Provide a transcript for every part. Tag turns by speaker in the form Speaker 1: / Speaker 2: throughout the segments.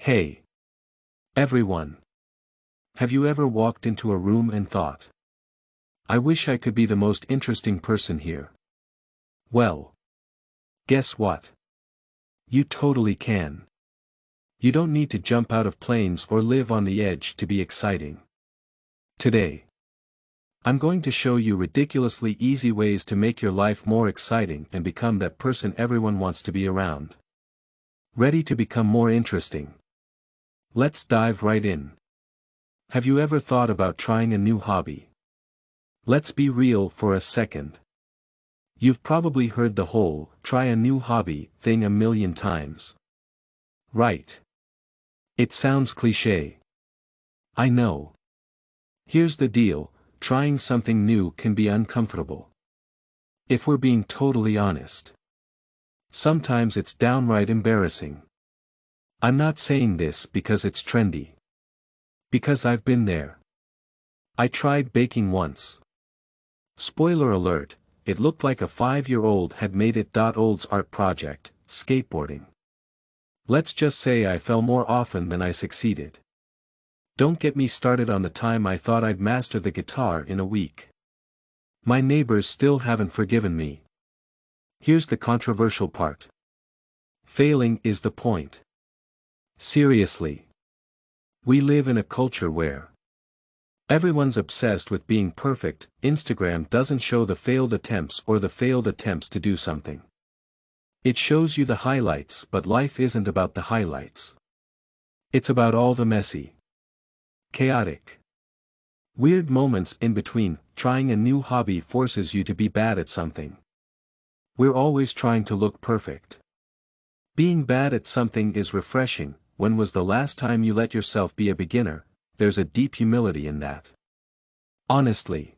Speaker 1: Hey, everyone. Have you ever walked into a room and thought, I wish I could be the most interesting person here? Well, guess what? You totally can. You don't need to jump out of planes or live on the edge to be exciting. Today, I'm going to show you ridiculously easy ways to make your life more exciting and become that person everyone wants to be around. Ready to become more interesting? Let's dive right in. Have you ever thought about trying a new hobby? Let's be real for a second. You've probably heard the whole "try a new hobby" thing a million times. Right. It sounds cliché. I know. Here's the deal, trying something new can be uncomfortable. If we're being totally honest. Sometimes it's downright embarrassing. I'm not saying this because it's trendy. Because I've been there. I tried baking once. Spoiler alert, it looked like a 5-year-old had made it. Old's art project, skateboarding. Let's just say I fell more often than I succeeded. Don't get me started on the time I thought I'd master the guitar in a week. My neighbors still haven't forgiven me. Here's the controversial part. Failing is the point. Seriously. We live in a culture where everyone's obsessed with being perfect. Instagram doesn't show the failed attempts or the failed attempts to do something. It shows you the highlights, but life isn't about the highlights. It's about all the messy, chaotic, weird moments in between. Trying a new hobby forces you to be bad at something. We're always trying to look perfect. Being bad at something is refreshing. When was the last time you let yourself be a beginner? There's a deep humility in that. Honestly.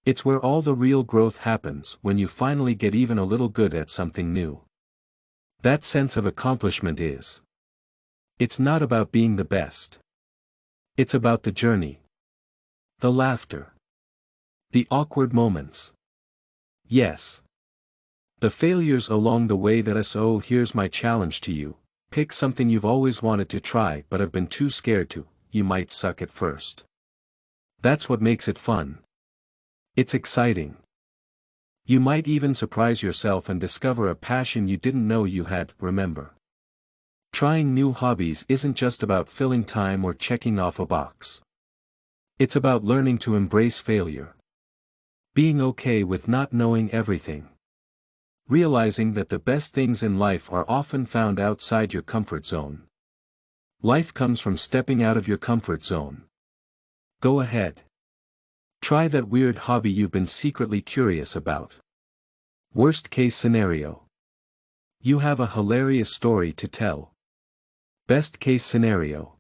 Speaker 1: It's where all the real growth happens, when you finally get even a little good at something new. That sense of accomplishment is. It's not about being the best. It's about the journey. The laughter. The awkward moments. Yes. The failures along the way. So here's my challenge to you. Pick something you've always wanted to try but have been too scared to. You might suck at first. That's what makes it fun. It's exciting. You might even surprise yourself and discover a passion you didn't know you had. Remember, trying new hobbies isn't just about filling time or checking off a box. It's about learning to embrace failure. Being okay with not knowing everything. Realizing that the best things in life are often found outside your comfort zone. Life comes from stepping out of your comfort zone. Go ahead. Try that weird hobby you've been secretly curious about. Worst case scenario. You have a hilarious story to tell. Best case scenario.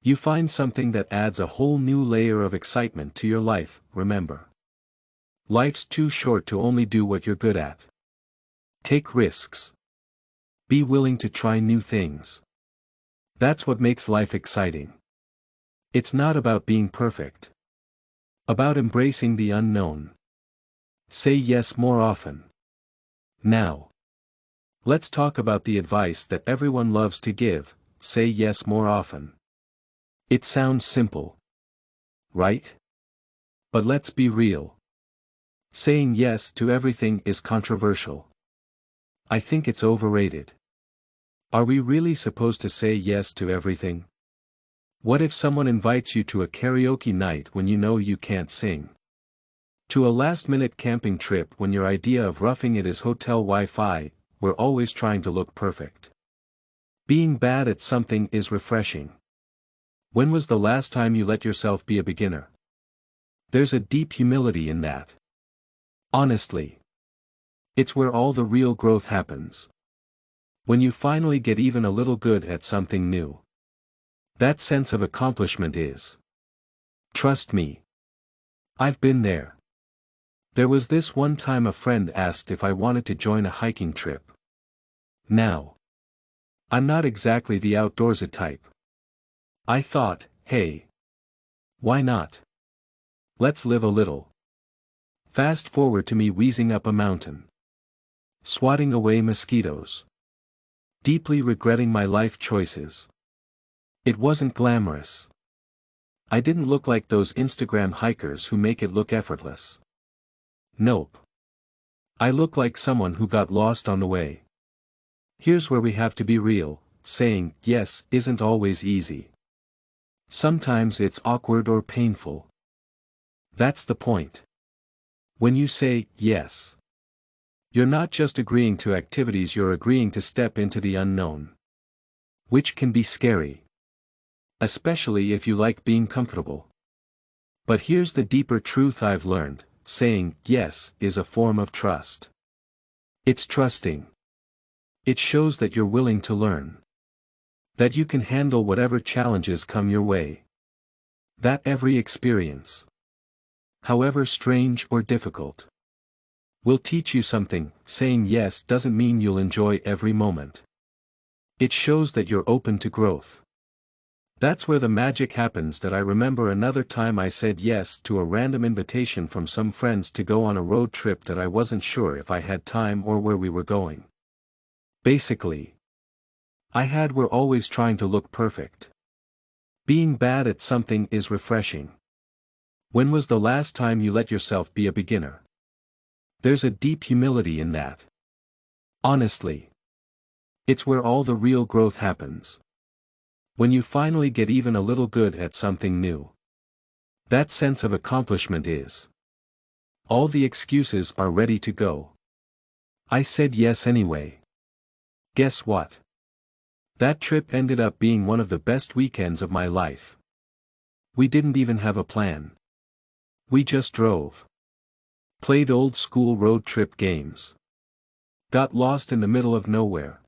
Speaker 1: You find something that adds a whole new layer of excitement to your life. Remember, life's too short to only do what you're good at. Take risks. Be willing to try new things. That's what makes life exciting. It's not about being perfect. About embracing the unknown. Say yes more often. Now, let's talk about the advice that everyone loves to give. Say yes more often. It sounds simple, right? But let's be real. Saying yes to everything is controversial. I think it's overrated. Are we really supposed to say yes to everything? What if someone invites you to a karaoke night when you know you can't sing? To a last-minute camping trip when your idea of roughing it is hotel Wi-Fi? We're always trying to look perfect. Being bad at something is refreshing. When was the last time you let yourself be a beginner? There's a deep humility in that. Honestly. It's where all the real growth happens. When you finally get even a little good at something new. That sense of accomplishment is. Trust me. I've been there. There was this one time a friend asked if I wanted to join a hiking trip. Now, I'm not exactly the outdoorsy type. I thought, hey, why not? Let's live a little. Fast forward to me wheezing up a mountain. Swatting away mosquitoes. Deeply regretting my life choices. It wasn't glamorous. I didn't look like those Instagram hikers who make it look effortless. Nope. I look like someone who got lost on the way. Here's where we have to be real, saying yes isn't always easy. Sometimes it's awkward or painful. That's the point. When you say yes, you're not just agreeing to activities, you're agreeing to step into the unknown. Which can be scary. Especially if you like being comfortable. But here's the deeper truth I've learned, saying yes is a form of trust. It's trusting. It shows that you're willing to learn. That you can handle whatever challenges come your way. That every experience, however strange or difficult, will teach you something. Saying yes doesn't mean you'll enjoy every moment. It shows that you're open to growth. That's where the magic happens. That I remember another time I said yes to a random invitation from some friends to go on a road trip that I wasn't sure if I had time or where we were going. Basically, we're always trying to look perfect. Being bad at something is refreshing. When was the last time you let yourself be a beginner? There's a deep humility in that. Honestly, it's where all the real growth happens. When you finally get even a little good at something new. That sense of accomplishment is. All the excuses are ready to go. I said yes anyway. Guess what? That trip ended up being one of the best weekends of my life. We didn't even have a plan. We just drove. Played old school road trip games. Got lost in the middle of nowhere.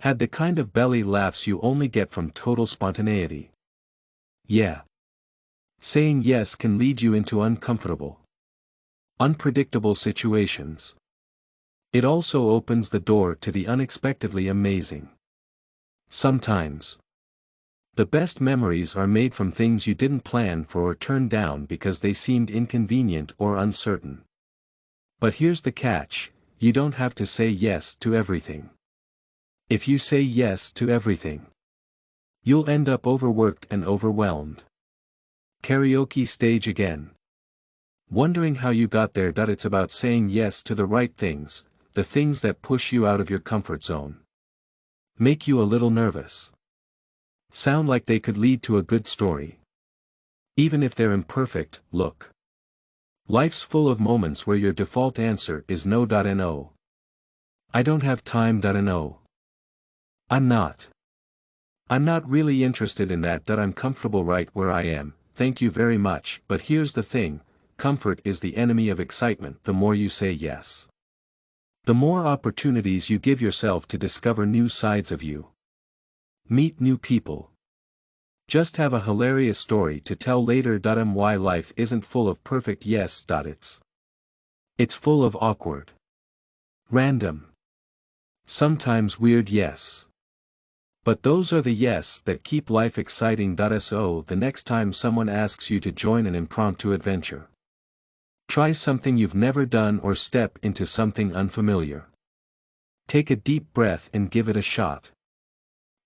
Speaker 1: Had the kind of belly laughs you only get from total spontaneity. Yeah. Saying yes can lead you into uncomfortable, unpredictable situations. It also opens the door to the unexpectedly amazing. Sometimes, the best memories are made from things you didn't plan for or turned down because they seemed inconvenient or uncertain. But here's the catch, you don't have to say yes to everything. If you say yes to everything, you'll end up overworked and overwhelmed. Karaoke stage again. Wondering how you got there. It's about saying yes to the right things, the things that push you out of your comfort zone. Make you a little nervous. Sound like they could lead to a good story. Even if they're imperfect. Look. Life's full of moments where your default answer is no. I don't have time. No. I'm not really interested in that. I'm comfortable right where I am, thank you very much. But here's the thing, comfort is the enemy of excitement. The more you say yes, the more opportunities you give yourself to discover new sides of you. Meet new people. Just have a hilarious story to tell later. Why life isn't full of perfect yes. It's full of awkward, random, sometimes weird yes. But those are the yes that keep life exciting. So the next time someone asks you to join an impromptu adventure, try something you've never done or step into something unfamiliar. Take a deep breath and give it a shot.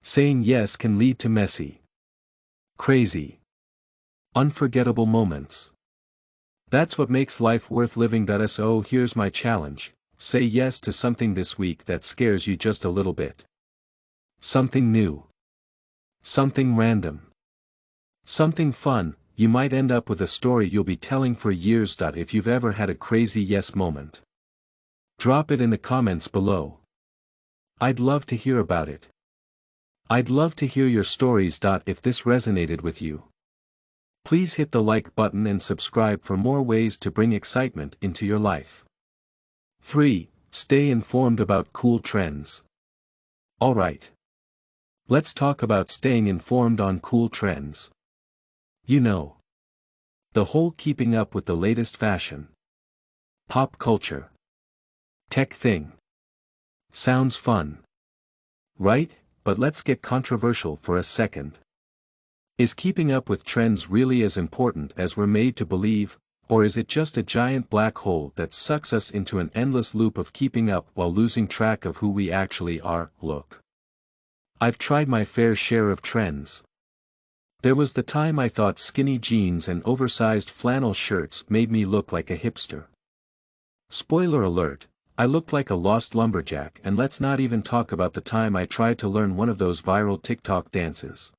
Speaker 1: Saying yes can lead to messy, crazy, unforgettable moments. That's what makes life worth living. So here's my challenge, say yes to something this week that scares you just a little bit. Something new. Something random. Something fun. You might end up with a story you'll be telling for years. If you've ever had a crazy yes moment, drop it in the comments below. I'd love to hear about it. I'd love to hear your stories. If this resonated with you, please hit the like button and subscribe for more ways to bring excitement into your life. 3. Stay informed about cool trends. Alright. Let's talk about staying informed on cool trends. You know, the whole keeping up with the latest fashion, pop culture, tech thing. Sounds fun, right? But let's get controversial for a second. Is keeping up with trends really as important as we're made to believe, or is it just a giant black hole that sucks us into an endless loop of keeping up while losing track of who we actually are? Look. I've tried my fair share of trends. There was the time I thought skinny jeans and oversized flannel shirts made me look like a hipster. Spoiler alert, I looked like a lost lumberjack, and let's not even talk about the time I tried to learn one of those viral TikTok dances.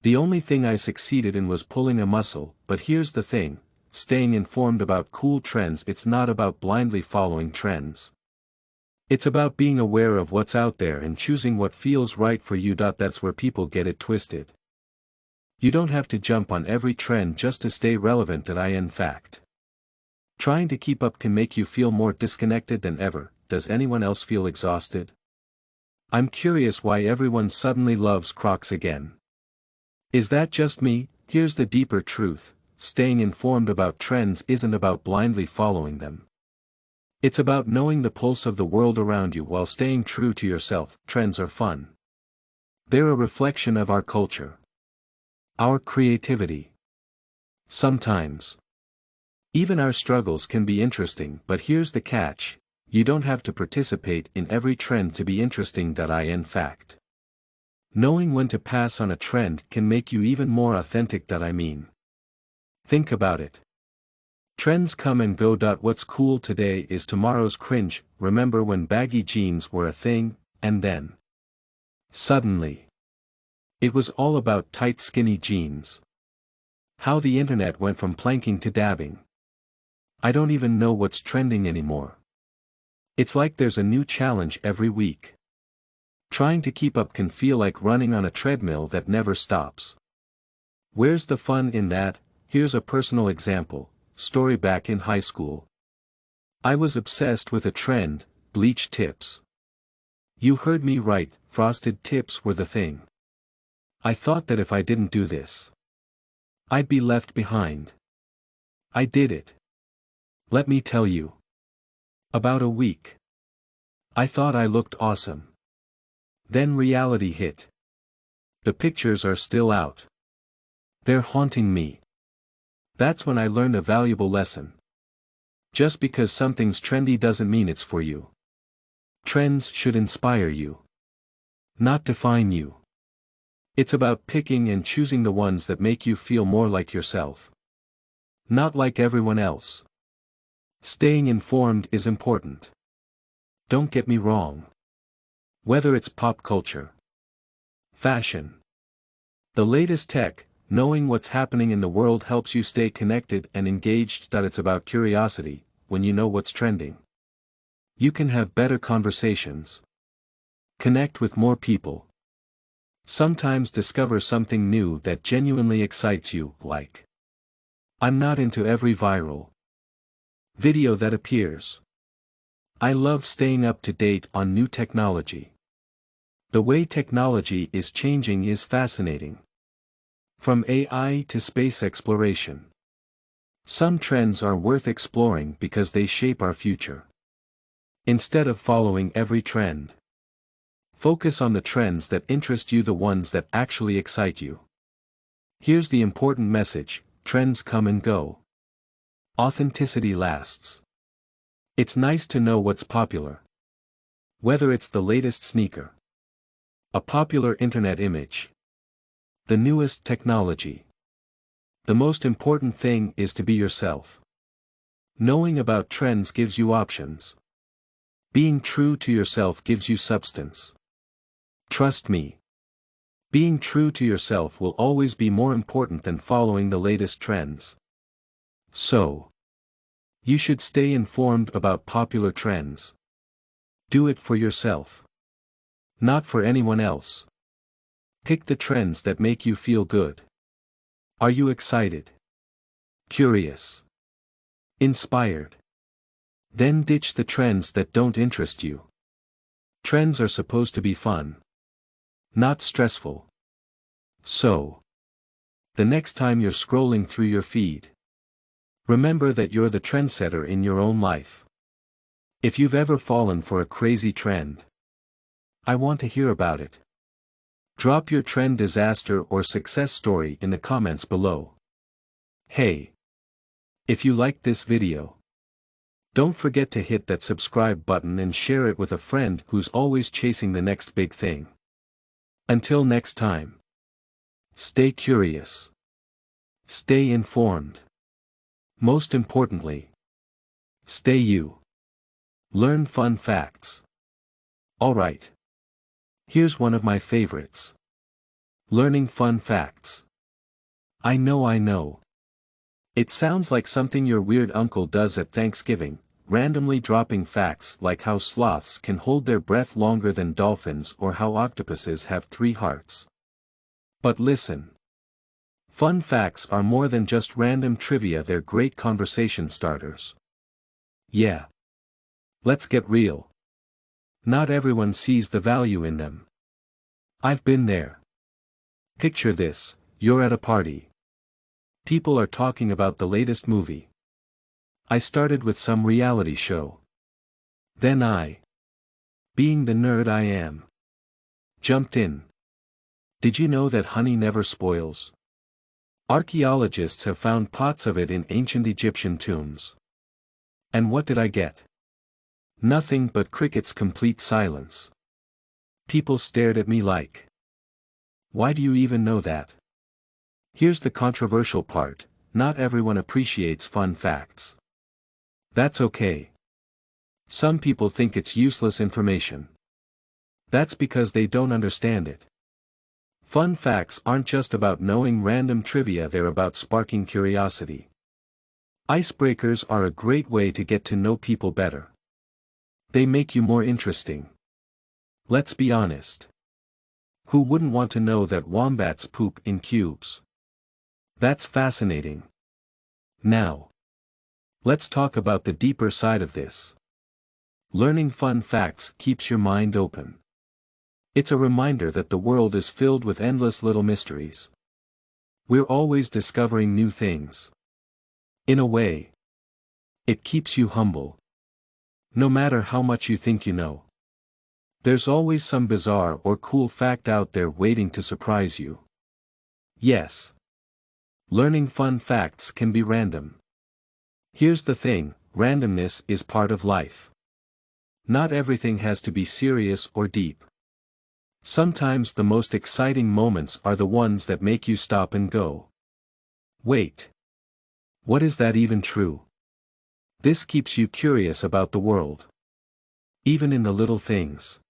Speaker 1: The only thing I succeeded in was pulling a muscle, but here's the thing, staying informed about cool trends. It's not about blindly following trends. It's about being aware of what's out there and choosing what feels right for you. That's where people get it twisted. You don't have to jump on every trend just to stay relevant. In fact, trying to keep up can make you feel more disconnected than ever. Does anyone else feel exhausted? I'm curious why everyone suddenly loves Crocs again. Is that just me? Here's the deeper truth, staying informed about trends isn't about blindly following them. It's about knowing the pulse of the world around you while staying true to yourself. Trends are fun. They're a reflection of our culture. Our creativity. Sometimes, even our struggles can be interesting, but here's the catch, you don't have to participate in every trend to be interesting. In fact, knowing when to pass on a trend can make you even more authentic. Think about it. Trends come and go. What's cool today is tomorrow's cringe. Remember when baggy jeans were a thing, and then, suddenly, it was all about tight skinny jeans. How the internet went from planking to dabbing. I don't even know what's trending anymore. It's like there's a new challenge every week. Trying to keep up can feel like running on a treadmill that never stops. Where's the fun in that? Here's a personal example, story. Back in high school, I was obsessed with a trend, bleach tips. You heard me right, frosted tips were the thing. I thought that if I didn't do this, I'd be left behind. I did it. Let me tell you. About a week. I thought I looked awesome. Then reality hit. The pictures are still out. They're haunting me. That's when I learned a valuable lesson. Just because something's trendy doesn't mean it's for you. Trends should inspire you, not define you. It's about picking and choosing the ones that make you feel more like yourself, not like everyone else. Staying informed is important. Don't get me wrong. Whether it's pop culture, fashion, the latest tech, knowing what's happening in the world helps you stay connected and engaged. It's about curiosity. When you know what's trending, you can have better conversations, connect with more people, sometimes discover something new that genuinely excites you. Like, I'm not into every viral video that appears. I love staying up to date on new technology. The way technology is changing is fascinating. From AI to space exploration. Some trends are worth exploring because they shape our future. Instead of following every trend, focus on the trends that interest you, the ones that actually excite you. Here's the important message, trends come and go. Authenticity lasts. It's nice to know what's popular. Whether it's the latest sneaker, a popular internet image, the newest technology. The most important thing is to be yourself. Knowing about trends gives you options. Being true to yourself gives you substance. Trust me. Being true to yourself will always be more important than following the latest trends. So, you should stay informed about popular trends. Do it for yourself, not for anyone else. Pick the trends that make you feel good. Are you excited? Curious? Inspired? Then ditch the trends that don't interest you. Trends are supposed to be fun, not stressful. So, the next time you're scrolling through your feed, remember that you're the trendsetter in your own life. If you've ever fallen for a crazy trend, I want to hear about it. Drop your trend disaster or success story in the comments below. Hey! If you liked this video, don't forget to hit that subscribe button and share it with a friend who's always chasing the next big thing. Until next time. Stay curious. Stay informed. Most importantly, stay you. Learn fun facts. Alright. Here's one of my favorites. Learning fun facts. I know. It sounds like something your weird uncle does at Thanksgiving, randomly dropping facts like how sloths can hold their breath longer than dolphins or how octopuses have 3 hearts. But listen. Fun facts are more than just random trivia, they're great conversation starters. Yeah. Let's get real. Not everyone sees the value in them. I've been there. Picture this, you're at a party. People are talking about the latest movie. I started with some reality show. Then I, being the nerd I am, jumped in. Did you know that honey never spoils? Archaeologists have found pots of it in ancient Egyptian tombs. And what did I get? Nothing but crickets, complete silence. People stared at me like, why do you even know that? Here's the controversial part, not everyone appreciates fun facts. That's okay. Some people think it's useless information. That's because they don't understand it. Fun facts aren't just about knowing random trivia, they're about sparking curiosity. Icebreakers are a great way to get to know people better. They make you more interesting. Let's be honest. Who wouldn't want to know that wombats poop in cubes? That's fascinating. Now, let's talk about the deeper side of this. Learning fun facts keeps your mind open. It's a reminder that the world is filled with endless little mysteries. We're always discovering new things. In a way, it keeps you humble. No matter how much you think you know, there's always some bizarre or cool fact out there waiting to surprise you. Yes. Learning fun facts can be random. Here's the thing, randomness is part of life. Not everything has to be serious or deep. Sometimes the most exciting moments are the ones that make you stop and go, wait. What is that even true? This keeps you curious about the world. Even in the little things.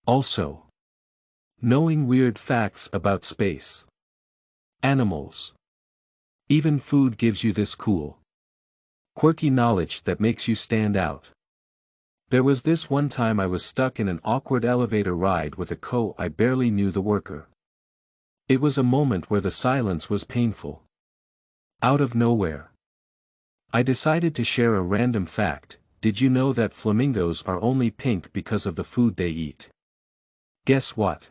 Speaker 1: Also, knowing weird facts about space. Animals. Even food gives you this cool, quirky knowledge that makes you stand out. There was this one time I was stuck in an awkward elevator ride with a I barely knew the worker. It was a moment where the silence was painful. Out of nowhere, I decided to share a random fact. Did you know that flamingos are only pink because of the food they eat? Guess what?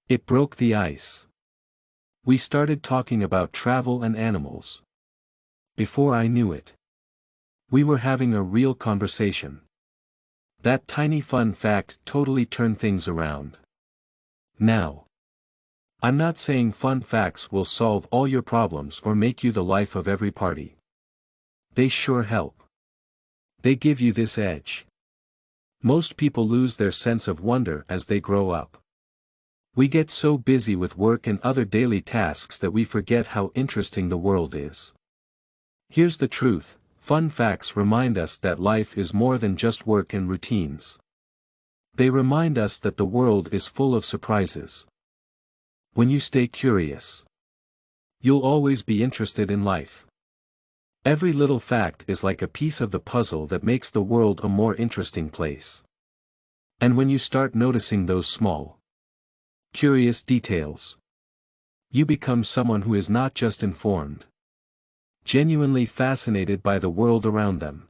Speaker 1: It broke the ice. We started talking about travel and animals. Before I knew it, we were having a real conversation. That tiny fun fact totally turned things around. Now, I'm not saying fun facts will solve all your problems or make you the life of every party. They sure help. They give you this edge. Most people lose their sense of wonder as they grow up. We get so busy with work and other daily tasks that we forget how interesting the world is. Here's the truth. Fun facts remind us that life is more than just work and routines. They remind us that the world is full of surprises. When you stay curious, you'll always be interested in life. Every little fact is like a piece of the puzzle that makes the world a more interesting place. And when you start noticing those small, curious details, you become someone who is not just informed, genuinely fascinated by the world around them.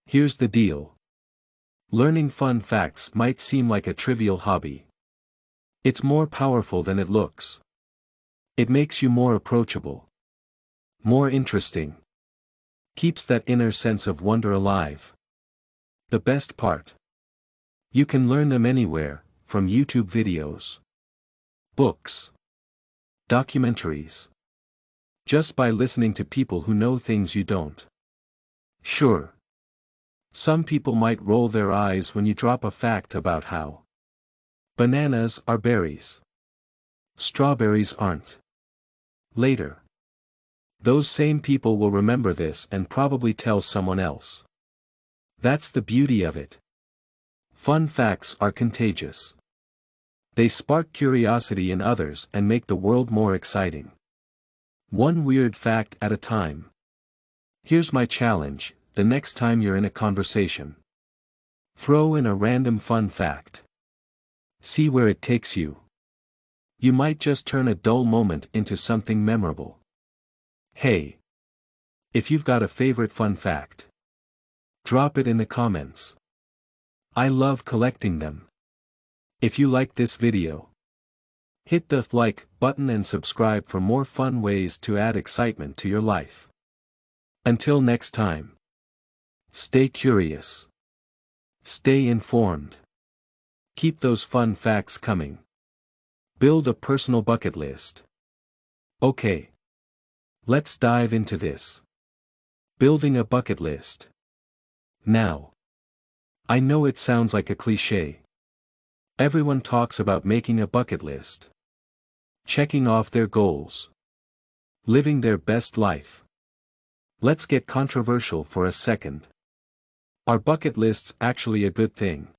Speaker 1: Here's the deal. Learning fun facts might seem like a trivial hobby. It's more powerful than it looks. It makes you more approachable, more interesting, keeps that inner sense of wonder alive. The best part? You can learn them anywhere, from YouTube videos, books, documentaries. Just by listening to people who know things you don't. Sure. Some people might roll their eyes when you drop a fact about how bananas are berries. Strawberries aren't. Later. Those same people will remember this and probably tell someone else. That's the beauty of it. Fun facts are contagious. They spark curiosity in others and make the world more exciting. One weird fact at a time. Here's my challenge: the next time you're in a conversation, throw in a random fun fact. See where it takes you. You might just turn a dull moment into something memorable. Hey! If you've got a favorite fun fact, drop it in the comments. I love collecting them. If you like this video, hit the like button and subscribe for more fun ways to add excitement to your life. Until next time, stay curious. Stay informed. Keep those fun facts coming. Build a personal bucket list. Okay. Let's dive into this. Building a bucket list. Now. I know it sounds like a cliché. Everyone talks about making a bucket list. Checking off their goals. Living their best life. Let's get controversial for a second. Are bucket lists actually a good thing?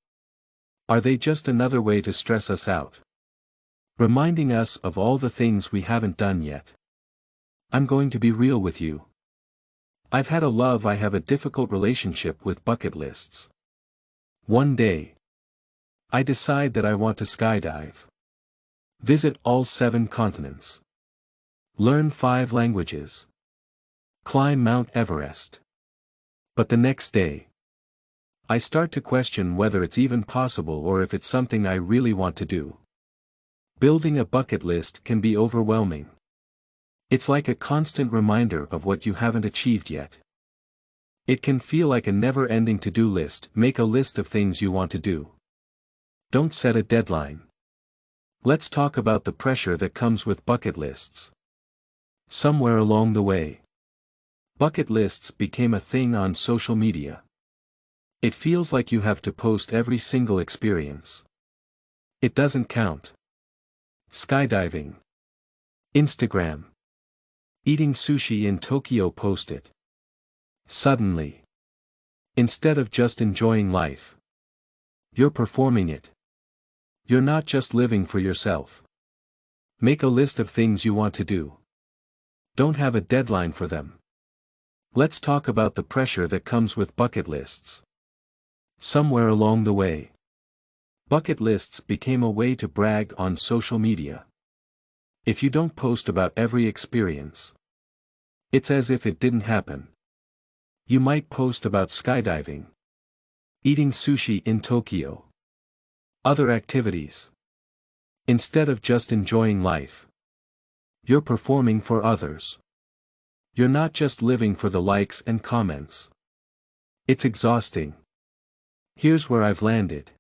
Speaker 1: Are they just another way to stress us out? Reminding us of all the things we haven't done yet? I'm going to be real with you. I have a difficult relationship with bucket lists. One day, I decide that I want to skydive. Visit all 7 continents. Learn 5 languages. Climb Mount Everest. But the next day, I start to question whether it's even possible or if it's something I really want to do. Building a bucket list can be overwhelming. It's like a constant reminder of what you haven't achieved yet. It can feel like a never-ending to-do list. Make a list of things you want to do. Don't set a deadline. Let's talk about the pressure that comes with bucket lists. Somewhere along the way, bucket lists became a thing on social media. It feels like you have to post every single experience. It doesn't count. Skydiving. Instagram. Eating sushi in Tokyo. Post it. Suddenly, instead of just enjoying life, you're performing it. You're not just living for yourself. Make a list of things you want to do. Don't have a deadline for them. Let's talk about the pressure that comes with bucket lists. Somewhere along the way, bucket lists became a way to brag on social media. If you don't post about every experience, it's as if it didn't happen. You might post about skydiving, eating sushi in Tokyo, other activities. Instead of just enjoying life, you're performing for others. You're not just living for the likes and comments. It's exhausting. Here's where I've landed.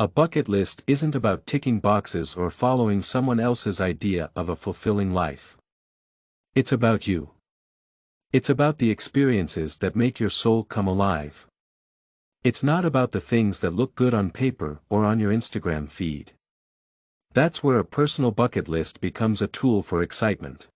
Speaker 1: A bucket list isn't about ticking boxes or following someone else's idea of a fulfilling life. It's about you. It's about the experiences that make your soul come alive. It's not about the things that look good on paper or on your Instagram feed. That's where a personal bucket list becomes a tool for excitement.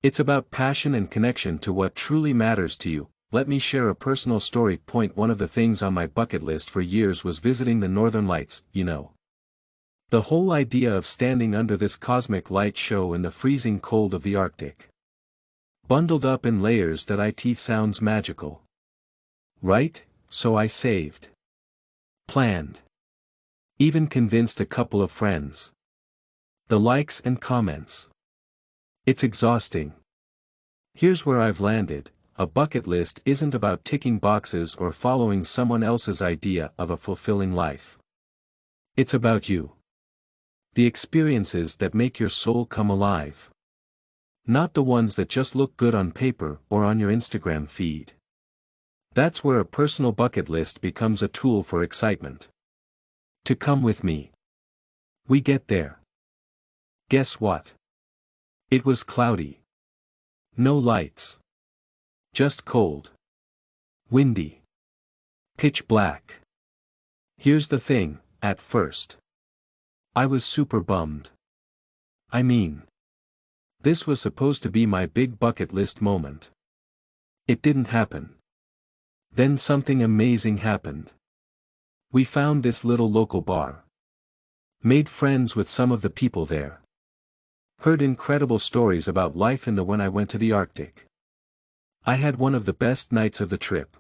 Speaker 1: It's about passion and connection to what truly matters to you. Let me share a personal story. Point: one of the things on my bucket list for years was visiting the Northern Lights. The whole idea of standing under this cosmic light show in the freezing cold of the Arctic. Bundled up in layers. It sounds magical. Right? So I saved. Planned. Even convinced a couple of friends. The likes and comments. It's exhausting. Here's where I've landed. A bucket list isn't about ticking boxes or following someone else's idea of a fulfilling life. It's about you. The experiences that make your soul come alive. Not the ones that just look good on paper or on your Instagram feed. That's where a personal bucket list becomes a tool for excitement. To come with me. We get there. Guess what? It was cloudy. No lights. Just cold. Windy. Pitch black. Here's the thing, at first, I was super bummed. I mean. This was supposed to be my big bucket list moment. It didn't happen. Then something amazing happened. We found this little local bar. Made friends with some of the people there. Heard incredible stories about life in the when I went to the Arctic. I had one of the best nights of the trip.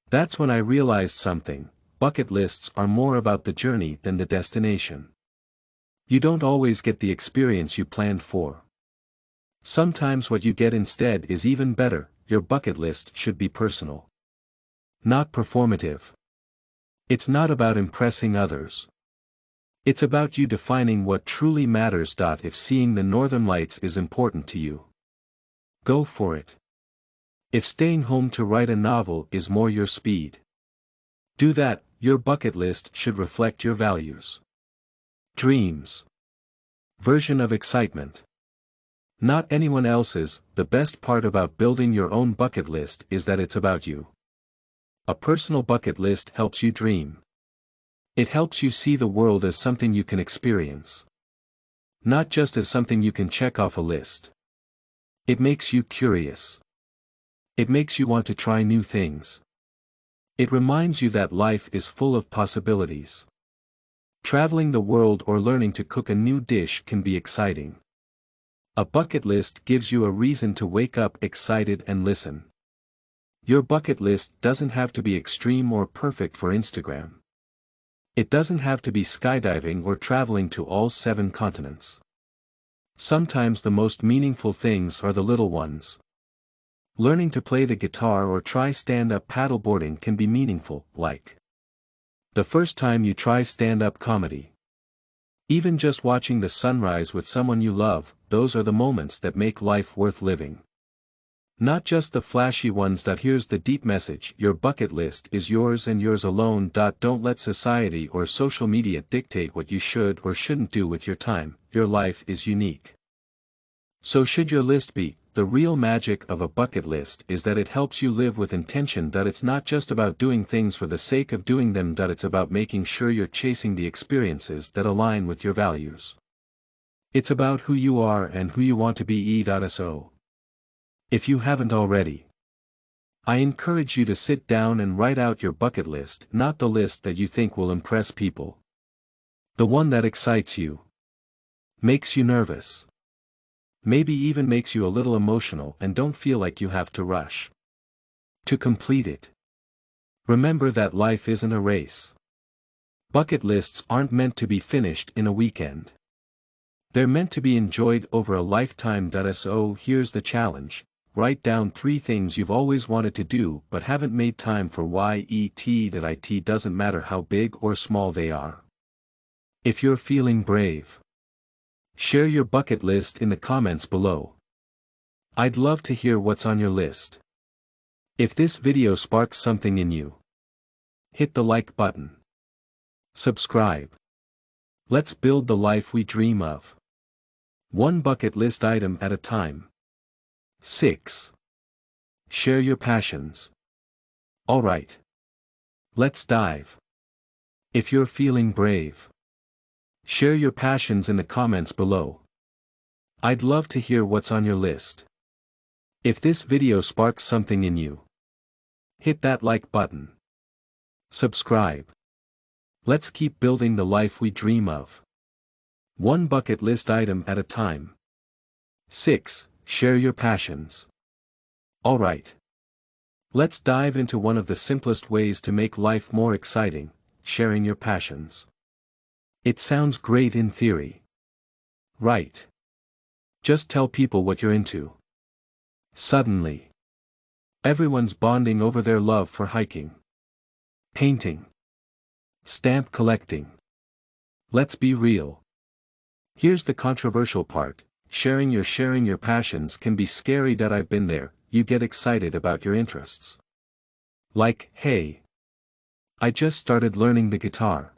Speaker 1: That's when I realized something: bucket lists are more about the journey than the destination. You don't always get the experience you planned for. Sometimes what you get instead is even better. Your bucket list should be personal. Not performative. It's not about impressing others. It's about you defining what truly matters. If seeing the northern lights is important to you, go for it. If staying home to write a novel is more your speed, do that. Your bucket list should reflect your values. Dreams. Version of excitement. Not anyone else's. The best part about building your own bucket list is that it's about you. A personal bucket list helps you dream. It helps you see the world as something you can experience. Not just as something you can check off a list. It makes you curious. It makes you want to try new things. It reminds you that life is full of possibilities. Traveling the world or learning to cook a new dish can be exciting. A bucket list gives you a reason to wake up excited and listen. Your bucket list doesn't have to be extreme or perfect for Instagram. It doesn't have to be skydiving or traveling to all 7 continents. Sometimes the most meaningful things are the little ones. Learning to play the guitar or try stand-up paddleboarding can be meaningful, like the first time you try stand-up comedy. Even just watching the sunrise with someone you love, those are the moments that make life worth living. Not just the flashy ones. Here's the deep message: your bucket list is yours and yours alone. Don't let society or social media dictate what you should or shouldn't do with your time. Your life is unique. So should your list be? The real magic of a bucket list is that it helps you live with intention. It's not just about doing things for the sake of doing them. It's about making sure you're chasing the experiences that align with your values. It's about who you are and who you want to be. So, if you haven't already, I encourage you to sit down and write out your bucket list. Not the list that you think will impress people. The one that excites you. Makes you nervous. Maybe even makes you a little emotional and don't feel like you have to rush to complete it. Remember that life isn't a race. Bucket lists aren't meant to be finished in a weekend. They're meant to be enjoyed over a lifetime. So here's the challenge: write down 3 things you've always wanted to do but haven't made time for. It doesn't matter how big or small they are. If you're feeling brave, share your bucket list in the comments below. I'd love to hear what's on your list. If this video sparks something in you, hit the like button. Subscribe. Let's build the life we dream of. One bucket list item at a time. 6. Share your passions. Alright. Let's dive. If you're feeling brave, share your passions in the comments below. I'd love to hear what's on your list. If this video sparks something in you, hit that like button. Subscribe. Let's keep building the life we dream of. One bucket list item at a time. 6. Share your passions. Alright. Let's dive into one of the simplest ways to make life more exciting: sharing your passions. It sounds great in theory. Right. Just tell people what you're into. Suddenly, everyone's bonding over their love for hiking, painting, stamp collecting. Let's be real. Here's the controversial part: sharing your passions can be scary. I've been there. You get excited about your interests. Like, hey, I just started learning the guitar.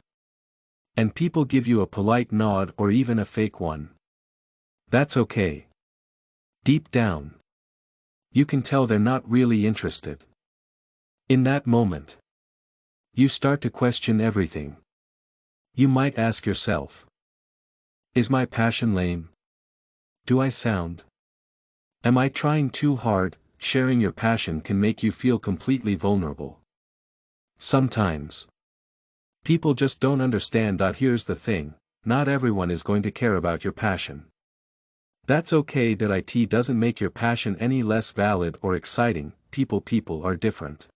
Speaker 1: And people give you a polite nod or even a fake one. That's okay. Deep down, you can tell they're not really interested. In that moment, you start to question everything. You might ask yourself, is my passion lame? Do I sound? Am I trying too hard? Sharing your passion can make you feel completely vulnerable. Sometimes. People just don't understand. Here's the thing, not everyone is going to care about your passion. That's okay. It doesn't make your passion any less valid or exciting. People are different.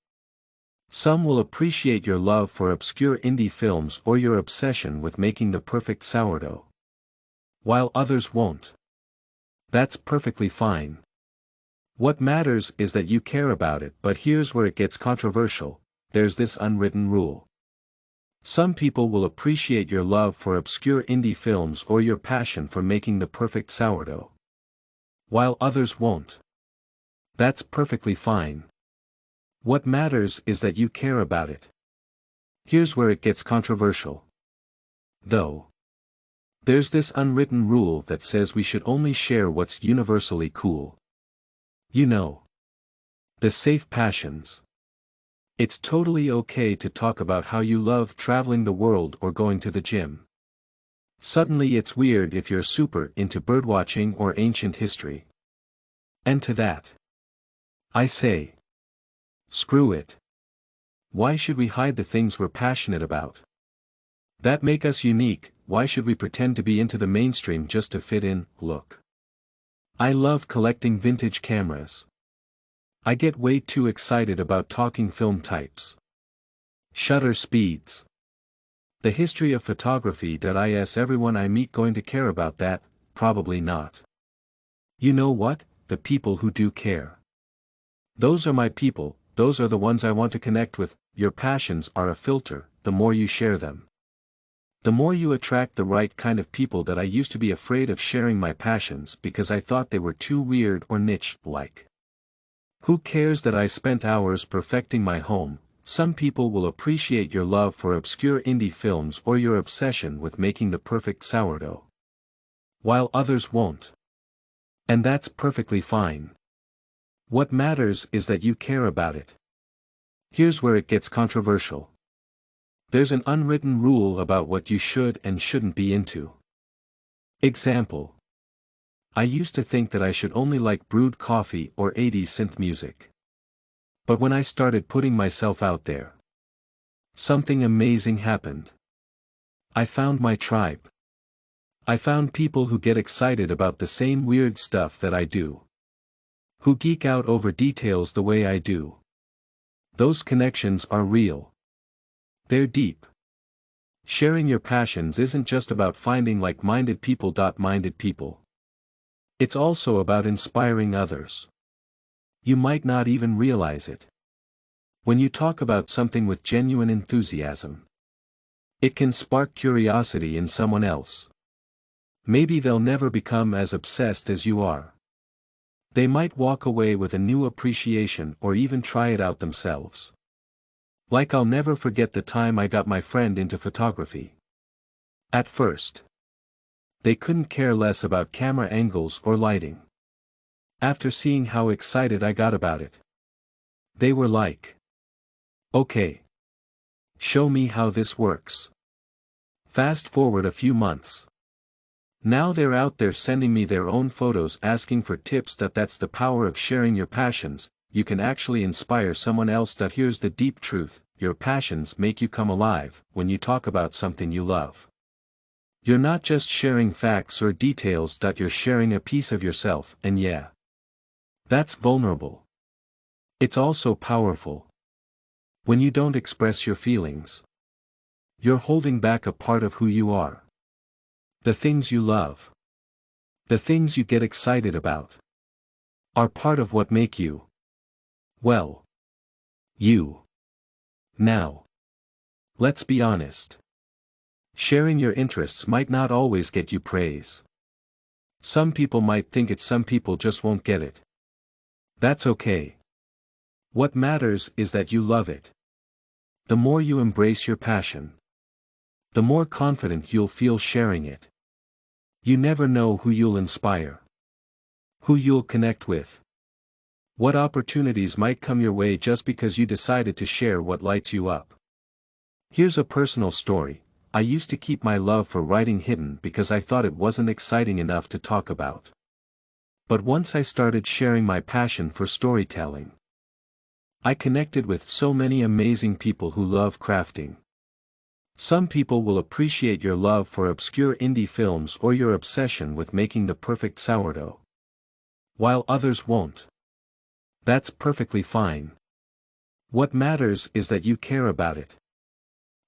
Speaker 1: Some will appreciate your love for obscure indie films or your obsession with making the perfect sourdough, while others won't. That's perfectly fine. What matters is that you care about it. But here's where it gets controversial. There's this unwritten rule. Some people will appreciate your love for obscure indie films or your passion for making the perfect sourdough, while others won't. That's perfectly fine. What matters is that you care about it. Here's where it gets controversial, though. There's this unwritten rule that says we should only share what's universally cool. You know. The safe passions. It's totally okay to talk about how you love traveling the world or going to the gym. Suddenly it's weird if you're super into birdwatching or ancient history. And to that, I say, screw it. Why should we hide the things we're passionate about? That make us unique. Why should we pretend to be into the mainstream just to fit in? Look. I love collecting vintage cameras. I get way too excited about talking film types, shutter speeds, the history of photography. Is everyone I meet going to care about that? Probably not. You know what? The people who do care. Those are my people. Those are the ones I want to connect with. Your passions are a filter. The more you share them, the more you attract the right kind of people. I used to be afraid of sharing my passions because I thought they were too weird or niche-like. Who cares that I spent hours perfecting my home? Some people will appreciate your love for obscure indie films or your obsession with making the perfect sourdough, while others won't. And that's perfectly fine. What matters is that you care about it. Here's where it gets controversial. There's an unwritten rule about what you should and shouldn't be into. Example. I used to think that I should only like brewed coffee or 80s synth music. But when I started putting myself out there, something amazing happened. I found my tribe. I found people who get excited about the same weird stuff that I do, who geek out over details the way I do. Those connections are real. They're deep. Sharing your passions isn't just about finding like-minded people. Minded people. It's also about inspiring others. You might not even realize it. When you talk about something with genuine enthusiasm, it can spark curiosity in someone else. Maybe they'll never become as obsessed as you are. They might walk away with a new appreciation or even try it out themselves. Like I'll never forget the time I got my friend into photography. At first, they couldn't care less about camera angles or lighting. After seeing how excited I got about it, they were like, okay, show me how this works. Fast forward a few months. Now they're out there sending me their own photos asking for tips. That's the power of sharing your passions. You can actually inspire someone else. Here's the deep truth. Your passions make you come alive when you talk about something you love. You're not just sharing facts or details. You're sharing a piece of yourself, and yeah, that's vulnerable. It's also powerful. When you don't express your feelings, you're holding back a part of who you are. The things you love, the things you get excited about, are part of what make you, well, you. Now, let's be honest. Sharing your interests might not always get you praise. Some people might think it, some people just won't get it. That's okay. What matters is that you love it. The more you embrace your passion, the more confident you'll feel sharing it. You never know who you'll inspire, who you'll connect with, what opportunities might come your way just because you decided to share what lights you up. Here's a personal story. I used to keep my love for writing hidden because I thought it wasn't exciting enough to talk about. But once I started sharing my passion for storytelling, I connected with so many amazing people who love crafting. Some people will appreciate your love for obscure indie films or your obsession with making the perfect sourdough, while others won't. That's perfectly fine. What matters is that you care about it.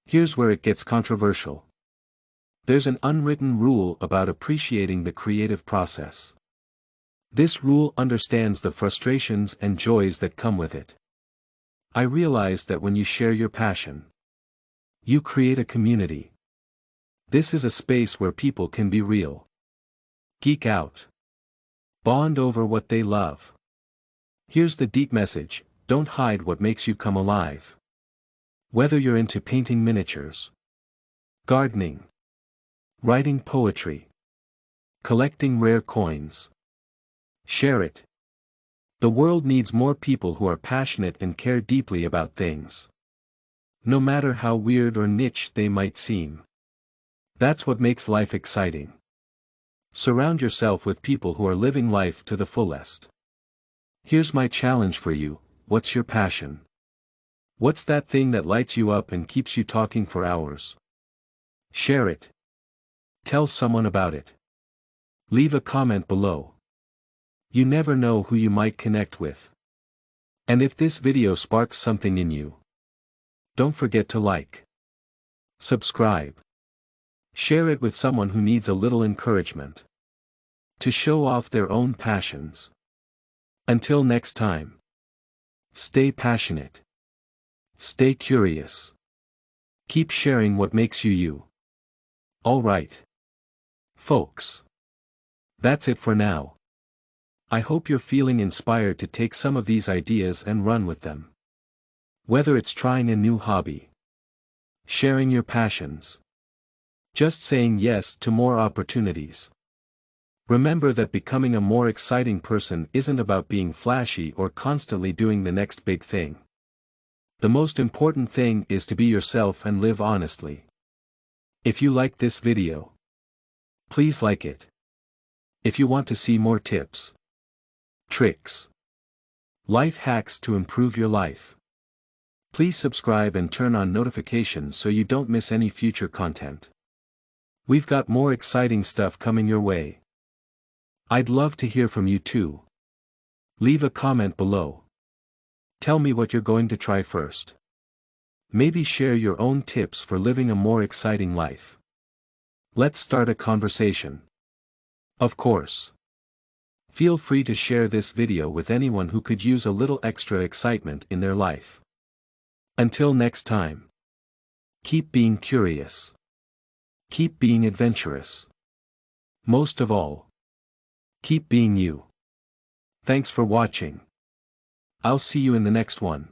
Speaker 1: Here's where it gets controversial. There's an unwritten rule about appreciating the creative process. This rule understands the frustrations and joys that come with it. I realize that when you share your passion, you create a community. This is a space where people can be real. Geek out. Bond over what they love. Here's the deep message: don't hide what makes you come alive. Whether you're into painting miniatures, gardening, writing poetry, collecting rare coins, share it. The world needs more people who are passionate and care deeply about things, no matter how weird or niche they might seem. That's what makes life exciting. Surround yourself with people who are living life to the fullest. Here's my challenge for you: what's your passion? What's that thing that lights you up and keeps you talking for hours? Share it. Tell someone about it. Leave a comment below. You never know who you might connect with. And if this video sparks something in you, don't forget to like, subscribe, share it with someone who needs a little encouragement to show off their own passions. Until next time, stay passionate, stay curious, keep sharing what makes you you. Alright, folks. That's it for now. I hope you're feeling inspired to take some of these ideas and run with them. Whether it's trying a new hobby, sharing your passions, just saying yes to more opportunities. Remember that becoming a more exciting person isn't about being flashy or constantly doing the next big thing. The most important thing is to be yourself and live honestly. If you liked this video, please like it. If you want to see more tips, tricks, life hacks to improve your life, please subscribe and turn on notifications so you don't miss any future content. We've got more exciting stuff coming your way. I'd love to hear from you too. Leave a comment below. Tell me what you're going to try first. Maybe share your own tips for living a more exciting life. Let's start a conversation. Of course. Feel free to share this video with anyone who could use a little extra excitement in their life. Until next time. Keep being curious. Keep being adventurous. Most of all, keep being you. Thanks for watching. I'll see you in the next one.